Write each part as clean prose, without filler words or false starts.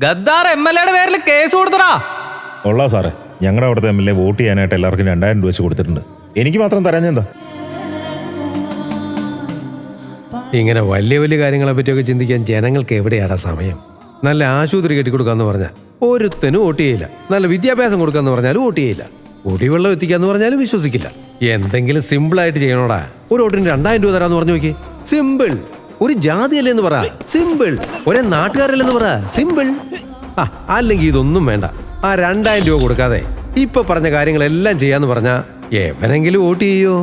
Ghadar MLA പേരിൽ case കൊടുത്തടാ. കൊള്ളാം സാറേ, ഞങ്ങളുടെ അവിടുത്തെ MLA വോട്ട് ചെയ്യാനായിട്ട് എല്ലാവർക്കും 2000 രൂപ വെച്ച് കൊടുത്തിട്ടുണ്ട്. എനിക്ക് മാത്രം തരാഞ്ഞെന്താ? ഇങ്ങനെ വലിയ വലിയ കാര്യങ്ങളെ പറ്റിയൊക്കെ ചിന്തിക്കാൻ ജനങ്ങൾക്ക് എവിടെയാടാ സമയം? നല്ല ആശുപത്രി കെട്ടിക്കൊടുക്കാന്ന് പറഞ്ഞാൽ ഒരുത്തനും വോട്ട് ചെയ്യില്ല. നല്ല വിദ്യാഭ്യാസം കൊടുക്കാന്ന് പറഞ്ഞാലും വോട്ട് ചെയ്യില്ല. കുടിവെള്ളം എത്തിക്കാന്ന് പറഞ്ഞാലും വിശ്വസിക്കില്ല. എന്തെങ്കിലും സിമ്പിളായിട്ട് ചെയ്യണോടാ. ഒരു വോട്ടിന് 2000 രൂപ തരാന്ന് പറഞ്ഞു നോക്കി. സിമ്പിൾ. ഒരു ജാതിയല്ലെന്ന് പറ, സിമ്പിൾ. ഒരേ നാട്ടുകാരല്ലെന്ന് പറ, സിമ്പിൾ. അല്ലെങ്കിൽ ഇതൊന്നും വേണ്ട. ആ 2000 രൂപ കൊടുക്കാതെ ഇപ്പൊ പറഞ്ഞ കാര്യങ്ങളെല്ലാം ചെയ്യാന്ന് പറഞ്ഞാ എവനെങ്കിലും വോട്ട് ചെയ്യോ?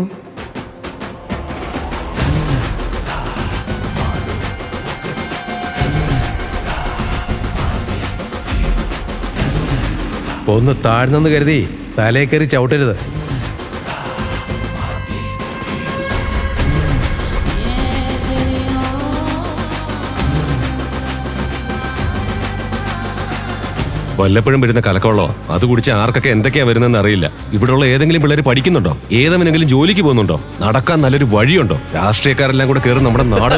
ഒന്ന് താഴ്ന്നെന്ന് കരുതി തലേ കയറി ചവിട്ടരുത്. വല്ലപ്പോഴും വരുന്ന കലക്കമുള്ളോ അത് കുടിച്ച് ആർക്കൊക്കെ എന്തൊക്കെയാ വരുന്നതെന്ന് അറിയില്ല. ഇവിടെയുള്ള ഏതെങ്കിലും പിള്ളേർ പഠിക്കുന്നുണ്ടോ? ഏതെങ്കിലും ജോലിക്ക് പോകുന്നുണ്ടോ? നടക്കാൻ നല്ലൊരു വഴിയുണ്ടോ? രാഷ്ട്രീയക്കാരെല്ലാം കൂടെ കയറി നമ്മുടെ നാട്.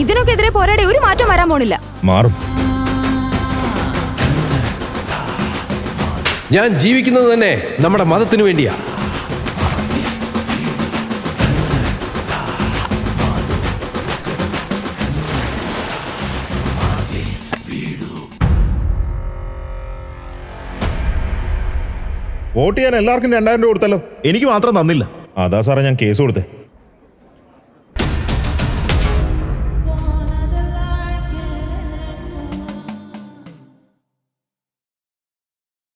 ഇതിനൊക്കെതിരെ പോരാടി ഒരു മാറ്റം വരാൻ പോണില്ല. മാറും. ഞാൻ ജീവിക്കുന്നത് തന്നെ നമ്മുടെ മതത്തിന് വേണ്ടിയാ. വോട്ട് ചെയ്യാൻ എല്ലാവർക്കും 2000 രൂപ കൊടുത്തല്ലോ, എനിക്ക് മാത്രം തന്നില്ല. അതാ സാറേ ഞാൻ കേസ് കൊടുത്തേ.